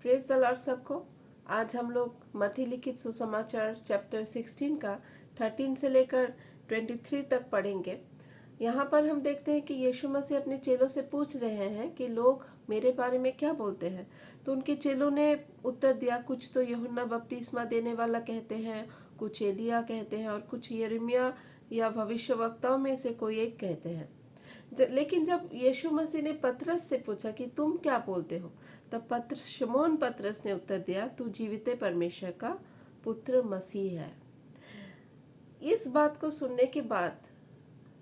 Praise the Lord सबको। आज हम लोग मत्ती लिखित सुसमाचार चैप्टर 16 का 13 से लेकर 23 तक पढ़ेंगे। यहाँ पर हम देखते हैं कि यीशु मसीह अपने चेलों से पूछ रहे हैं कि लोग मेरे बारे में क्या बोलते हैं। तो उनके चेलों ने उत्तर दिया, कुछ तो यूहन्ना बपतिस्मा देने वाला कहते हैं, कुछ एलिया कहते हैं और कुछ यिर्मयाह या भविष्यवक्ताओं में से कोई एक कहते हैं। लेकिन जब यीशु मसीह ने पतरस से पूछा कि तुम क्या बोलते हो, तब शमौन पतरस ने उत्तर दिया, तू जीवित परमेश्वर का पुत्र मसीह है। इस बात को सुनने के बाद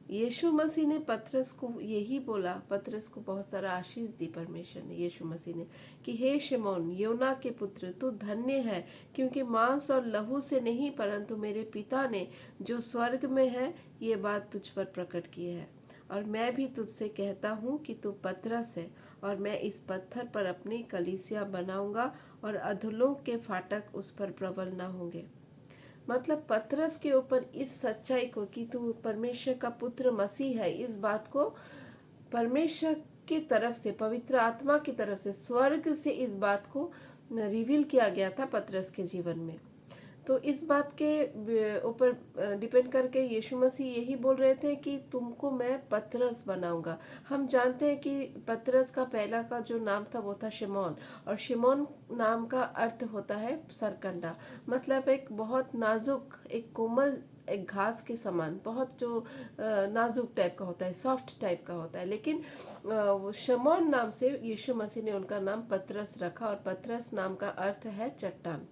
यीशु मसीह ने पतरस को यही बोला, पतरस को बहुत सारा आशीष दी परमेश्वर ने, यीशु मसीह ने, कि हे शिमोन योना के पुत्र, तू धन्य है, क्योंकि मांस और लहू से नहीं परंतु मेरे पिता ने जो स्वर्ग में है ये बात तुझ पर प्रकट की है। और मैं भी तुझसे कहता हूँ कि तू पतरस है, और मैं इस पत्थर पर अपनी कलीसिया बनाऊंगा और अधोलोक के फाटक उस पर प्रबल न होंगे। मतलब पतरस के ऊपर इस सच्चाई को कि तू परमेश्वर का पुत्र मसीह है, इस बात को परमेश्वर की तरफ से, पवित्र आत्मा की तरफ से, स्वर्ग से इस बात को रिवील किया गया था पतरस के जीवन में। तो इस बात के ऊपर डिपेंड करके यीशु मसीह यही बोल रहे थे कि तुमको मैं पतरस बनाऊंगा। हम जानते हैं कि पतरस का पहला का जो नाम था वो था शिमोन, और शिमोन नाम का अर्थ होता है सरकंडा। मतलब एक बहुत नाजुक, एक कोमल, एक घास के समान, बहुत जो नाजुक टाइप का होता है, सॉफ्ट टाइप का होता है। लेकिन वो शिमोन नाम से यीशु मसीह ने उनका नाम पतरस रखा, और पतरस नाम का अर्थ है चट्टान।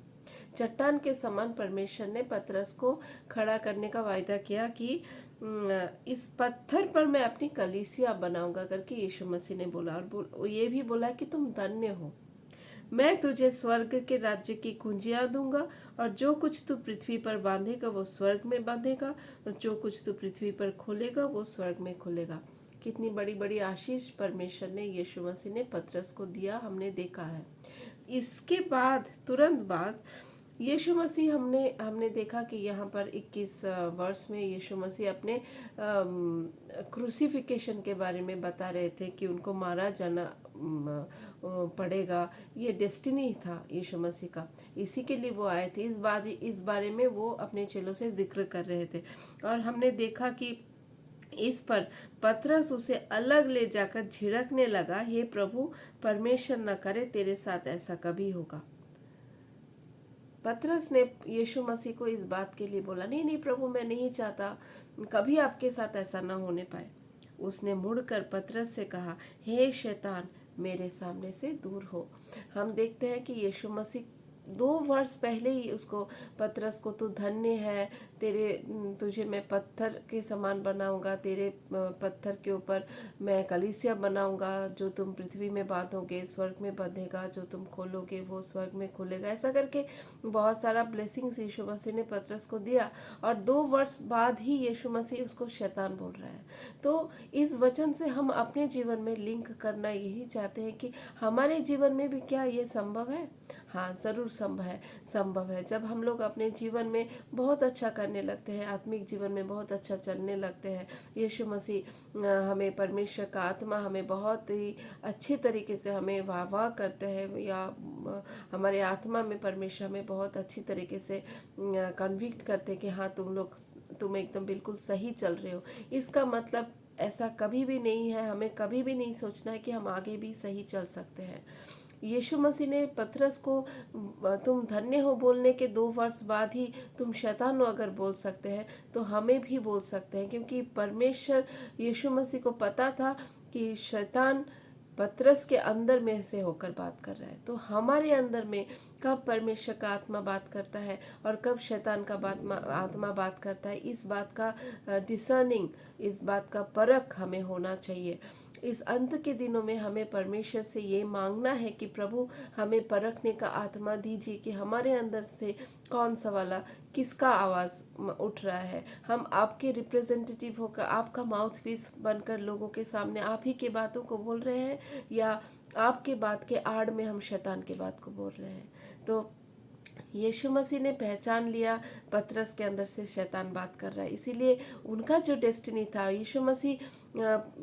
चट्टान के समान परमेश्वर ने पतरस को खड़ा करने का वायदा किया कि इस पत्थर पर मैं अपनी कलीसिया बनाऊंगा करके यीशु मसीह ने बोला। और ये भी बोला कि तुम धन्य हो, मैं तुझे स्वर्ग के राज्य की कुंजियां दूंगा, और जो कुछ तू पृथ्वी पर बांधेगा वो स्वर्ग में बांधेगा, और जो कुछ तू पृथ्वी पर खोलेगा वो स्वर्ग में खोलेगा। कितनी बड़ी बड़ी आशीष परमेश्वर ने, यीशु मसीह ने पतरस को दिया, हमने देखा है। इसके बाद तुरंत बाद यीशु मसीह हमने हमने देखा कि यहाँ पर 21 वर्ष में यीशु मसीह अपने क्रूसिफिकेशन के बारे में बता रहे थे कि उनको मारा जाना पड़ेगा। ये डेस्टिनी था यीशु मसीह का, इसी के लिए वो आए थे। इस बारे में वो अपने चेलों से जिक्र कर रहे थे। और हमने देखा कि इस पर पतरस उसे अलग ले जाकर झिड़कने लगा, हे प्रभु, परमेश्वर न करे तेरे साथ ऐसा कभी होगा। पतरस ने यीशु मसीह को इस बात के लिए बोला, नहीं नहीं प्रभु, मैं नहीं चाहता कभी आपके साथ ऐसा ना होने पाए। उसने मुड़कर पतरस से कहा, हे शैतान, मेरे सामने से दूर हो। हम देखते हैं कि यीशु मसीह 2 वर्ष पहले ही उसको, पतरस को, तू धन्य है, तुझे मैं पत्थर के समान बनाऊंगा, तेरे पत्थर के ऊपर मैं कलीसिया बनाऊंगा, जो तुम पृथ्वी में बांधोगे स्वर्ग में बंधेगा, जो तुम खोलोगे वो स्वर्ग में खुलेगा। ऐसा करके बहुत सारा ब्लेसिंग्स यीशु मसीह ने पतरस को दिया। और 2 वर्ष बाद ही यीशु मसीह उसको शैतान बोल रहा है। तो इस वचन से हम अपने जीवन में लिंक करना यही चाहते हैं कि हमारे जीवन में भी क्या ये संभव है? हाँ, ज़रूर संभव है। जब हम लोग अपने जीवन में बहुत अच्छा करने लगते हैं, आत्मिक जीवन में बहुत अच्छा चलने लगते हैं, यीशु मसीह हमें, परमेश्वर का आत्मा हमें बहुत ही अच्छे तरीके से हमें वाह करते हैं, या हमारे आत्मा में परमेश्वर हमें बहुत अच्छी तरीके से कन्विक्ट करते हैं कि हाँ, तुम एकदम बिल्कुल सही चल रहे हो। इसका मतलब ऐसा कभी भी नहीं है, हमें कभी भी नहीं सोचना है कि हम आगे भी सही चल सकते हैं। यीशु मसीह ने पतरस को तुम धन्य हो बोलने के 2 वर्ष बाद ही तुम शैतान हो अगर बोल सकते हैं, तो हमें भी बोल सकते हैं, क्योंकि परमेश्वर, यीशु मसीह को पता था कि शैतान पतरस के अंदर में से होकर बात कर रहा है। तो हमारे अंदर में कब परमेश्वर का आत्मा बात करता है और कब शैतान का आत्मा बात करता है, इस बात का डिसर्निंग, इस बात का परख हमें होना चाहिए। इस अंत के दिनों में हमें परमेश्वर से ये मांगना है कि प्रभु, हमें परखने का आत्मा दीजिए कि हमारे अंदर से कौन सा वाला, किसका आवाज़ उठ रहा है। हम आपके रिप्रेजेंटेटिव होकर, आपका माउथ पीस बनकर लोगों के सामने आप ही के बातों को बोल रहे हैं, या आपके बात के आड़ में हम शैतान के बात को बोल रहे हैं। तो यीशु मसीह ने पहचान लिया पतरस के अंदर से शैतान बात कर रहा है, इसीलिए उनका जो डेस्टिनी था, यीशु मसीह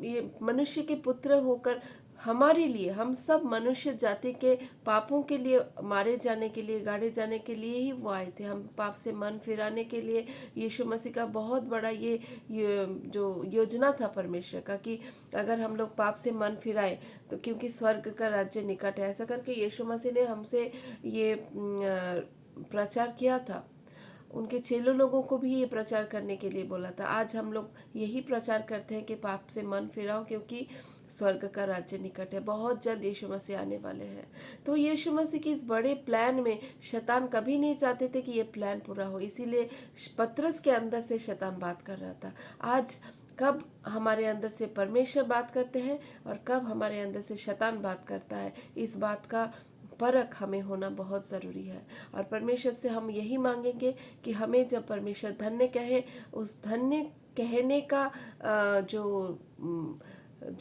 ये मनुष्य के पुत्र होकर हमारे लिए, हम सब मनुष्य जाति के पापों के लिए मारे जाने के लिए, गाड़े जाने के लिए ही वो आए थे। हम पाप से मन फिराने के लिए यीशु मसीह का बहुत बड़ा ये जो योजना था परमेश्वर का, कि अगर हम लोग पाप से मन फिराए तो क्योंकि स्वर्ग का राज्य निकट है, ऐसा करके यीशु मसीह ने हमसे ये प्रचार किया था। उनके चेलों लोगों को भी ये प्रचार करने के लिए बोला था। आज हम लोग यही प्रचार करते हैं कि पाप से मन फिराओ, क्योंकि स्वर्ग का राज्य निकट है। बहुत जल्द यीशु मसीह आने वाले हैं। तो यीशु मसीह के इस बड़े प्लान में शैतान कभी नहीं चाहते थे कि ये प्लान पूरा हो, इसीलिए पतरस के अंदर से शैतान बात कर रहा था। आज कब हमारे अंदर से परमेश्वर बात करते हैं और कब हमारे अंदर से शैतान बात करता है, इस बात का परख हमें होना बहुत ज़रूरी है। और परमेश्वर से हम यही मांगेंगे कि हमें जब परमेश्वर धन्य कहे, उस धन्य कहने का जो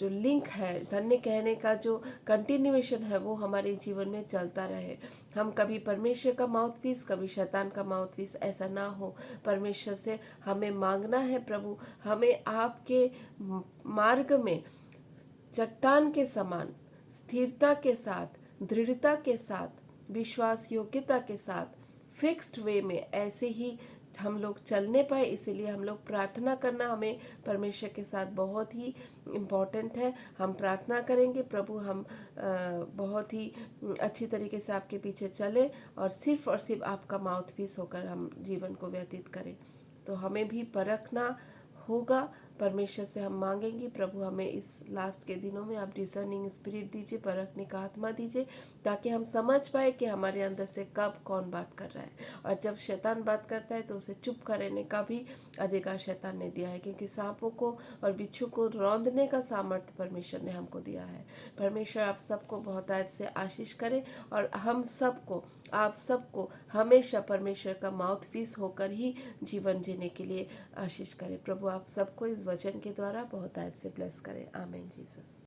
लिंक है, धन्य कहने का जो कंटिन्यूएशन है, वो हमारे जीवन में चलता रहे। हम कभी परमेश्वर का माउथपीस, कभी शैतान का माउथपीस ऐसा ना हो। परमेश्वर से हमें मांगना है, प्रभु हमें आपके मार्ग में चट्टान के समान स्थिरता के साथ, दृढ़ता के साथ, विश्वास योग्यता के साथ, फिक्स्ड वे में ऐसे ही हम लोग चलने पाए। इसीलिए हम लोग प्रार्थना करना हमें परमेश्वर के साथ बहुत ही इम्पोर्टेंट है। हम प्रार्थना करेंगे, प्रभु हम बहुत ही अच्छी तरीके से आपके पीछे चले और सिर्फ आपका माउथपीस होकर हम जीवन को व्यतीत करें। तो हमें भी परखना होगा। परमेश्वर से हम मांगेंगे, प्रभु हमें इस लास्ट के दिनों में आप डिसर्निंग स्पिरिट दीजिए, परखने का आत्मा दीजिए, ताकि हम समझ पाए कि हमारे अंदर से कब कौन बात कर रहा है। और जब शैतान बात करता है तो उसे चुप करने का भी अधिकार शैतान ने दिया है, क्योंकि सांपों को और बिच्छू को रौंदने का सामर्थ्य परमेश्वर ने हमको दिया है। परमेश्वर आप सबको बहुत आज से आशीष करे और हम सबको, आप सबको हमेशा परमेश्वर का माउथपीस होकर ही जीवन जीने के लिए आशीष करे। प्रभु आप सबको इस वचन के द्वारा बहुत आज से ब्लेस करें। आमीन जीसस।